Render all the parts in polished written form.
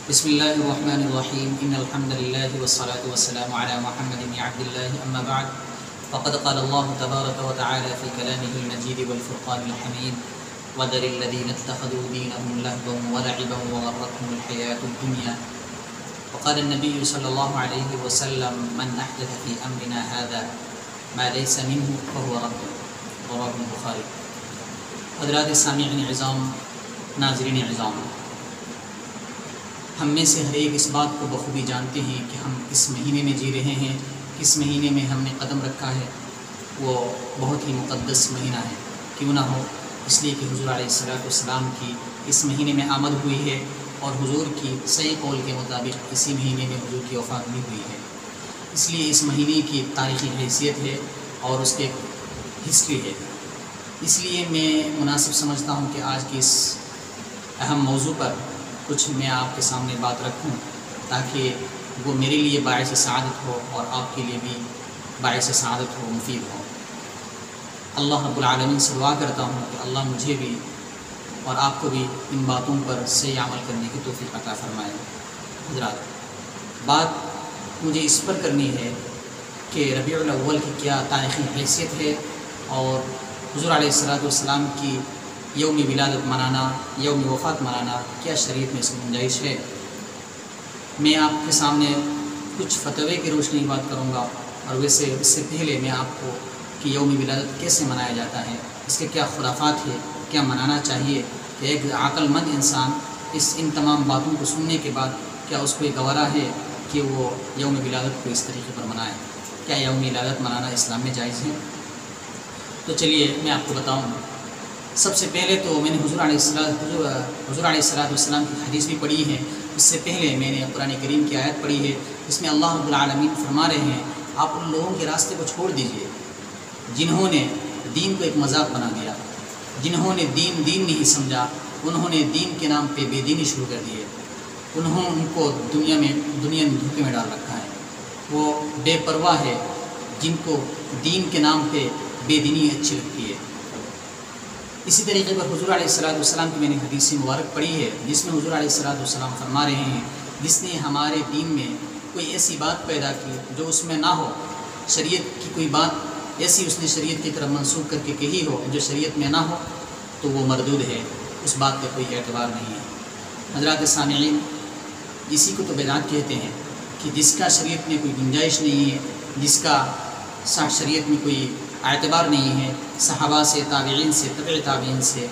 بسم الله الرحمن الرحيم إن الحمد لله والصلاة والسلام على محمد بن عبد الله أما بعد فقد قال الله تبارك وتعالى في كلامه المجيد والفرقان الحميد وذر الذين اتخذوا دينهم لهوا ولعبا وغرتهم الحياة الدنيا وقال النبي صلى الله عليه وسلم من أحدث في أمرنا هذا ما ليس منه فهو رد رواه البخاري۔ حضرات سامعین عظام، ناظرین عظام، ہم میں سے ہر ایک اس بات کو بخوبی جانتے ہیں کہ ہم کس مہینے میں جی رہے ہیں، کس مہینے میں ہم نے قدم رکھا ہے۔ وہ بہت ہی مقدس مہینہ ہے، کیوں نہ ہو، اس لیے کہ حضور علیہ السلام کی اس مہینے میں آمد ہوئی ہے اور حضور کی صحیح قول کے مطابق اسی مہینے میں حضور کی وفات بھی ہوئی ہے۔ اس لیے اس مہینے کی تاریخی حیثیت ہے اور اس کے ہسٹری ہے۔ اس لیے میں مناسب سمجھتا ہوں کہ آج کی اس اہم موضوع پر کچھ میں آپ کے سامنے بات رکھوں تاکہ وہ میرے لیے باعث سعادت ہو اور آپ کے لیے بھی باعث سعادت ہو، مفید ہو۔ اللہ رب العالمین سے دعا کرتا ہوں کہ اللہ مجھے بھی اور آپ کو بھی ان باتوں پر صحیح عمل کرنے کی توفیق عطا فرمائے۔ حضرات، بات مجھے اس پر کرنی ہے کہ ربیع الاول کی کیا تاریخی حیثیت ہے اور حضور علیہ السلام کی یوم ولادت منانا، یوم وفات منانا کیا شریعت میں اس کی گنجائش ہے۔ میں آپ کے سامنے کچھ فتوے کی روشنی بات کروں گا، اور ویسے اس سے پہلے میں آپ کو کہ یوم ولادت کیسے منایا جاتا ہے، اس کے کیا خرافات ہے، کیا منانا چاہیے کہ ایک عقل مند انسان ان تمام باتوں کو سننے کے بعد کیا اس کو یہ گوارا ہے کہ وہ یوم ولادت کو اس طریقے پر منائے، کیا یوم ولادت منانا اسلام میں جائز ہے۔ تو چلیے میں آپ کو بتاؤں۔ سب سے پہلے تو میں نے حضور علیہ السلام کی حدیث بھی پڑھی ہے، اس سے پہلے میں نے قرآن کریم کی آیت پڑھی ہے، جس میں اللہ رب العالمین فرما رہے ہیں آپ ان لوگوں کے راستے کو چھوڑ دیجئے جنہوں نے دین کو ایک مذاق بنا دیا، جنہوں نے دین نہیں سمجھا، انہوں نے دین کے نام پہ بے دینی شروع کر دیے، ان کو دنیا میں دھوکے میں ڈال رکھا ہے۔ وہ بے پرواہ ہے جن کو دین کے نام پہ بے دینی اچھی لگتی ہے۔ اسی طریقے پر حضور علیہ السلام کی میں نے حدیث مبارک پڑھی ہے، جس میں حضور علیہ السلام فرما رہے ہیں جس نے ہمارے دین میں کوئی ایسی بات پیدا کی جو اس میں نہ ہو، شریعت کی کوئی بات ایسی اس نے شریعت کی طرف منسوخ کر کے کہی ہو جو شریعت میں نہ ہو، تو وہ مردود ہے، اس بات کا کوئی اعتبار نہیں ہے۔ حضرات سامعین، اسی کو تو بدعت کہتے ہیں کہ جس کا شریعت میں کوئی گنجائش نہیں ہے، جس کا شریعت میں کوئی اعتبار نہیں ہے، صحابہ سے، تابعین سے، تبع تابعین سے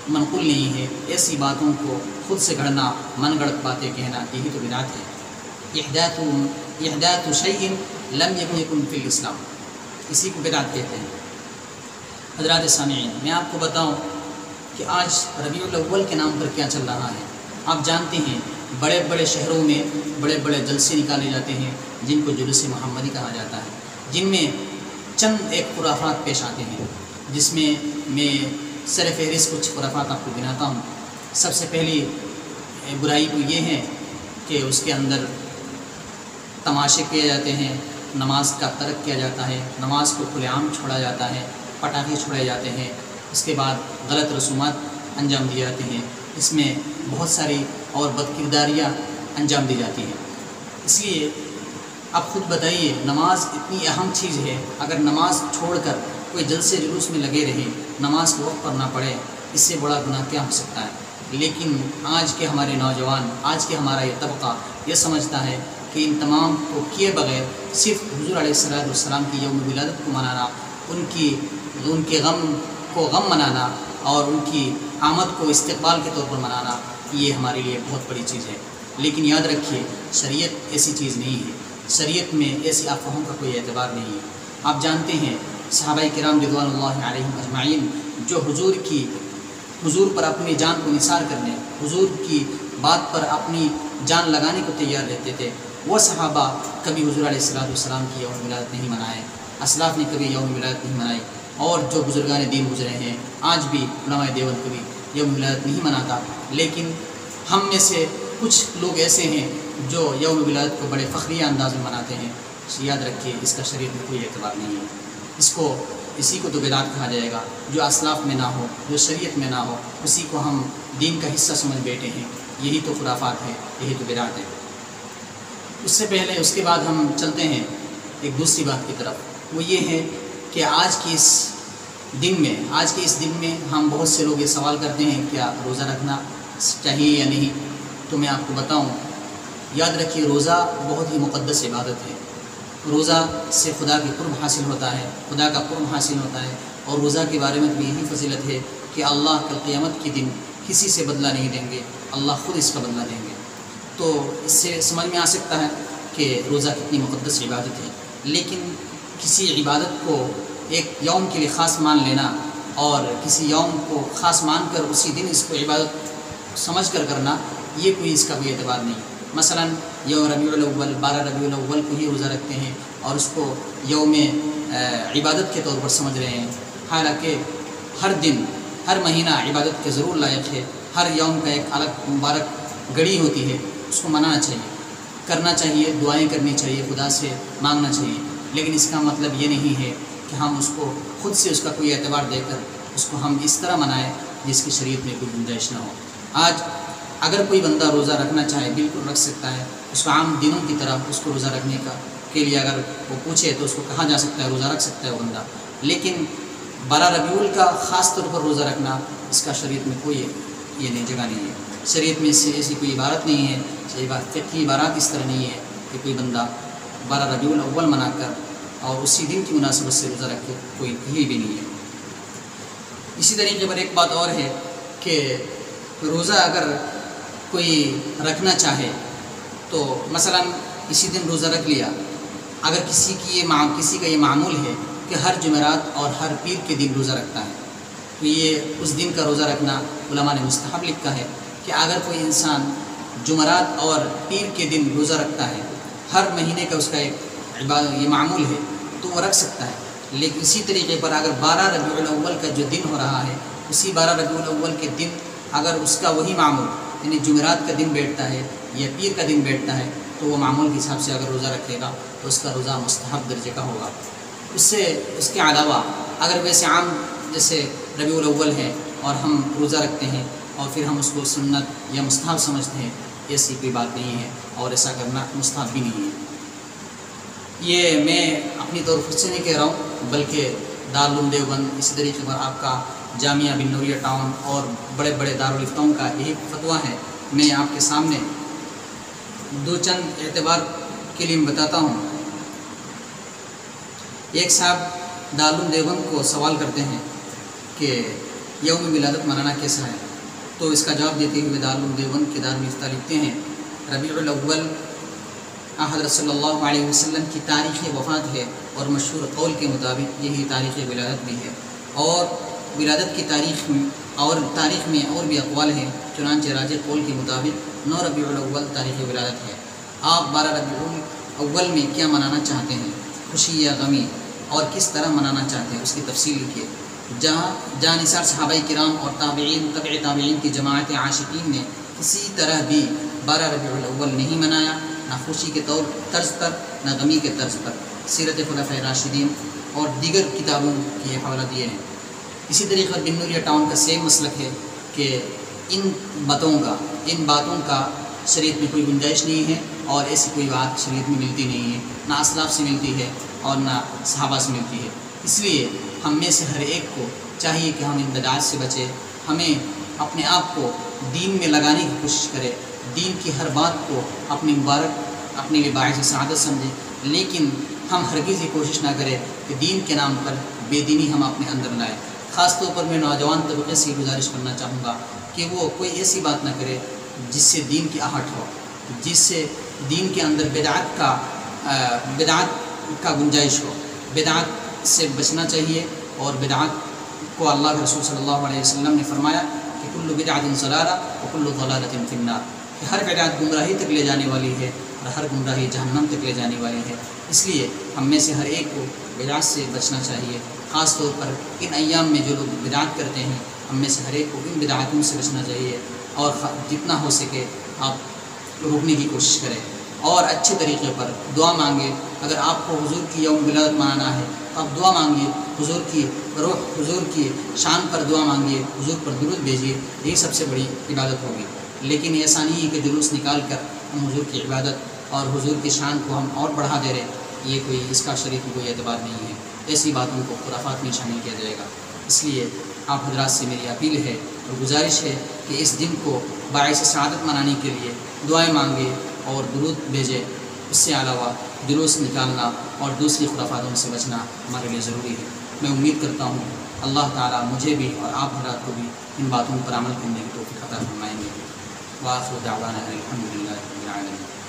منقول نہیں ہے، ایسی باتوں کو خود سے گھڑنا، من گڑت باتیں کہنا، یہی تو بدعت ہے۔ احداث شیء لم یکن فی الاسلام، اسی کو بدعت کہتے ہیں۔ حضرات سامعین، میں آپ کو بتاؤں کہ آج ربیع الاول کے نام پر کیا چل رہا ہے۔ آپ جانتے ہیں بڑے بڑے شہروں میں بڑے بڑے جلسے نکالے جاتے ہیں جن کو جلوس محمدی کہا جاتا ہے، جن میں چند ایک خرافات پیش آتے ہیں، جس میں سر فہرست کچھ خرافات آپ کو گناتا ہوں۔ سب سے پہلی برائی تو یہ ہے کہ اس کے اندر تماشے کیے جاتے ہیں، نماز کا ترک کیا جاتا ہے، نماز کو کھلے عام چھوڑا جاتا ہے، پٹاخے چھوڑے جاتے ہیں، اس کے بعد غلط رسومات انجام دیے جاتے ہیں، اس میں بہت ساری اور بدکرداریاں انجام دی جاتی ہیں۔ اس لیے آپ خود بتائیے، نماز اتنی اہم چیز ہے، اگر نماز چھوڑ کر کوئی جلسے جلوس میں لگے رہے، نماز کو وقت پر نہ پڑھے، اس سے بڑا گناہ کیا ہو سکتا ہے۔ لیکن آج کے ہمارے نوجوان، آج کے ہمارا یہ طبقہ یہ سمجھتا ہے کہ ان تمام کو کیے بغیر صرف حضور علیہ السلام کی یوم ولادت کو منانا، ان کے غم کو غم منانا اور ان کی آمد کو استقبال کے طور پر منانا، یہ ہمارے لیے بہت بڑی چیز ہے۔ لیکن یاد رکھیے، شریعت ایسی چیز نہیں ہے، شریعت میں ایسی افواہوں کا کوئی اعتبار نہیں ہے۔ آپ جانتے ہیں صحابہ کرام رضوان اللہ علیہم اجمعین جو حضور پر اپنی جان کو نثار کرنے، حضور کی بات پر اپنی جان لگانے کو تیار رہتے تھے، وہ صحابہ کبھی حضور علیہ السلام کی یوم ولادت نہیں منائے، اسلاف نے کبھی یوم ولادت نہیں منائی، اور جو بزرگان دین گزرے ہیں آج بھی علماء دیوبند کبھی یوم ولادت نہیں مناتا۔ لیکن ہم میں سے کچھ لوگ ایسے ہیں جو یوم ولادت کو بڑے فخریہ انداز میں مناتے ہیں۔ یاد رکھیے، اس کا شریعت میں کوئی اعتبار نہیں ہے۔ اسی کو تو بدعت کہا جائے گا، جو اسلاف میں نہ ہو، جو شریعت میں نہ ہو، اسی کو ہم دین کا حصہ سمجھ بیٹھے ہیں۔ یہی تو خرافات ہے، یہی تو بدعت ہے۔ اس سے پہلے اس کے بعد ہم چلتے ہیں ایک دوسری بات کی طرف، وہ یہ ہے کہ آج کے اس دن میں ہم بہت سے لوگ یہ سوال کرتے ہیں کیا روزہ رکھنا چاہیے یا نہیں۔ تو میں آپ کو بتاؤں، یاد رکھیے روزہ بہت ہی مقدس عبادت ہے۔ روزہ سے خدا کی قرب حاصل ہوتا ہے، خدا کا قرب حاصل ہوتا ہے، اور روزہ کے بارے میں بھی یہی فضیلت ہے کہ اللہ کل قیامت کے دن کسی سے بدلہ نہیں دیں گے، اللہ خود اس کا بدلہ دیں گے۔ تو اس سے سمجھ میں آ سکتا ہے کہ روزہ کتنی مقدس عبادت ہے۔ لیکن کسی عبادت کو ایک یوم کے لیے خاص مان لینا اور کسی یوم کو خاص مان کر اسی دن اس کو عبادت سمجھ کر کرنا، یہ کوئی اس کا کوئی اعتبار نہیں۔ مثلا یوم ربیع الاول، 12 ربیع الاول کو ہی روزہ رکھتے ہیں اور اس کو یوم عبادت کے طور پر سمجھ رہے ہیں، حالانکہ ہر دن ہر مہینہ عبادت کے ضرور لائق ہے۔ ہر یوم کا ایک الگ مبارک گھڑی ہوتی ہے، اس کو منانا چاہیے، کرنا چاہیے، دعائیں کرنی چاہیے، خدا سے مانگنا چاہیے۔ لیکن اس کا مطلب یہ نہیں ہے کہ ہم اس کو خود سے اس کا کوئی اعتبار دے کر اس کو ہم اس طرح منائیں جس کی شریعت میں کوئی گنجائش نہ ہو۔ آج اگر کوئی بندہ روزہ رکھنا چاہے بالکل رکھ سکتا ہے، اس کو عام دنوں کی طرح اس کو روزہ رکھنے کے لیے اگر وہ پوچھے تو اس کو کہا جا سکتا ہے روزہ رکھ سکتا ہے وہ بندہ۔ لیکن 12 ربیع الاول کا خاص طور پر روزہ رکھنا، اس کا شریعت میں کوئی یہ نہیں جگہ نہیں ہے۔ شریعت میں ایسی کوئی عبارت نہیں ہے، فقہی عبارات اس طرح نہیں ہے کہ کوئی بندہ 12 ربیع الاول منا کر اور اسی دن کی مناسبت سے روزہ رکھے، کوئی کہیں بھی نہیں ہے۔ اسی طریقے پر ایک بات اور ہے کہ روزہ اگر کوئی رکھنا چاہے تو مثلا اسی دن روزہ رکھ لیا، اگر کسی کا یہ معمول ہے کہ ہر جمعرات اور ہر پیر کے دن روزہ رکھتا ہے، تو یہ اس دن کا روزہ رکھنا علماء نے مستحب لکھا ہے کہ اگر کوئی انسان جمعرات اور پیر کے دن روزہ رکھتا ہے، ہر مہینے کا اس کا ایک یہ معمول ہے تو وہ رکھ سکتا ہے۔ لیکن اسی طریقے پر اگر 12 ربیع الاول کا جو دن ہو رہا ہے، اسی 12 ربیع الاول کے دن اگر اس کا وہی معمول یعنی جمعرات کا دن بیٹھتا ہے یا پیر کا دن بیٹھتا ہے، تو وہ معمول کے حساب سے اگر روزہ رکھے گا تو اس کا روزہ مستحب درجے کا ہوگا۔ اس کے علاوہ اگر ویسے عام جیسے ربیع الاول ہے اور ہم روزہ رکھتے ہیں اور پھر ہم اس کو سنت یا مستحب سمجھتے ہیں، ایسی کوئی بات نہیں ہے اور ایسا کرنا مستحب بھی نہیں ہے۔ یہ میں اپنی طور خود سے نہیں کہہ رہا ہوں، بلکہ دارالعلوم دیوبند، اسی طریقے پر آپ کا جامعہ بن نوریہ ٹاؤن اور بڑے بڑے دارالفتاؤں کا یہی فتویٰ ہے۔ میں آپ کے سامنے دو چند اعتبار کے لیے بتاتا ہوں۔ ایک صاحب دارالعلوم دیوبند کو سوال کرتے ہیں کہ یوم ولادت منانا کیسا ہے، تو اس کا جواب دیتے ہوئے دارالعلوم دیوبند کے دارالمفتہ لکھتے ہیں ربیع الاول حضرت صلی اللہ علیہ وسلم کی تاریخ وفات ہے، اور مشہور قول کے مطابق یہی تاریخ ولادت بھی ہے، اور ولادت کی تاریخ میں اور بھی اقوال ہیں، چنانچہ راجح قول کے مطابق 9 ربیع الاول تاریخ ولادت ہے۔ آپ 12 ربیع الاول میں کیا منانا چاہتے ہیں، خوشی یا غمی، اور کس طرح منانا چاہتے ہیں، اس کی تفصیل لکھیے۔ جہاں نثار صحابہ کرام اور تابعین، تبع تابعین کی جماعت عاشقین نے کسی طرح بھی 12 ربیع الاول نہیں منایا، نہ خوشی کے طرز پر نہ غمی کے طرز پر۔ سیرت خلفائے راشدین اور دیگر کتابوں کے حوالہ دیے ہیں۔ اسی طریقے پر بن نوریہ ٹاؤن کا سیم مسلک ہے کہ ان باتوں کا شریعت میں کوئی گنجائش نہیں ہے، اور ایسی کوئی بات شریعت میں ملتی نہیں ہے، نہ اسلاف سے ملتی ہے اور نہ صحابہ سے ملتی ہے۔ اس لیے ہم میں سے ہر ایک کو چاہیے کہ ہم ان بدعات سے بچیں، ہمیں اپنے آپ کو دین میں لگانے کی کوشش کرے، دین کی ہر بات کو اپنی مبارک اپنے لیے باعث سعادت سمجھے، لیکن ہم ہرگز یہ کوشش نہ کریں کہ دین کے نام پر بے دینی ہم اپنے اندر لائیں۔ خاص طور پر میں نوجوان طبقے سے گزارش کرنا چاہوں گا کہ وہ کوئی ایسی بات نہ کرے جس سے دین کی آہٹ ہو، جس سے دین کے اندر بدعات کا گنجائش ہو۔ بدعات سے بچنا چاہیے، اور بدعات کو اللہ کے رسول صلی اللہ علیہ وسلم نے فرمایا کہ کل بدعۃ ضلالہ وکل ضلالۃ فی النار، کہ ہر بدعت گمراہی تک لے جانے والی ہے اور ہر گمراہی جہنم تک لے جانے والی ہے۔ اس لیے ہم میں سے ہر ایک کو بدعات سے بچنا چاہیے، خاص طور پر ان ایام میں جو لوگ بدعات کرتے ہیں، ہم میں سے ہر ایک کو ان بدعاتوں سے بچنا چاہیے، اور جتنا ہو سکے آپ روکنے کی کوشش کریں، اور اچھے طریقے پر دعا مانگے۔ اگر آپ کو حضور کی یوم ولادت منانا ہے تو آپ دعا مانگیے، حضور کی روح، حضور کی شان پر دعا مانگیے، حضور پر درود بھیجیے، یہی سب سے بڑی عبادت ہوگی۔ لیکن ایسا نہیں ہے کہ جلوس نکال کر ہم حضور کی عبادت اور حضور کی شان کو ہم اور بڑھا دے رہے ہیں، یہ کوئی اس کا شریعت میں کوئی اعتبار نہیں ہے، ایسی باتوں کو خرافات میں شامل کیا جائے گا۔ اس لیے آپ حضرات سے میری اپیل ہے اور گزارش ہے کہ اس دن کو باعث سعادت منانے کے لیے دعائیں مانگے اور درود بھیجے، اس سے علاوہ جلوس نکالنا اور دوسری خرافاتوں سے بچنا ہمارے لیے ضروری ہے۔ میں امید کرتا ہوں اللہ تعالیٰ مجھے بھی اور آپ حضرات کو بھی ان باتوں پر عمل کرنے کی توفیق عطا فرمائیں گے۔ وآخر دعوانا الحمدللہ رب العالمین۔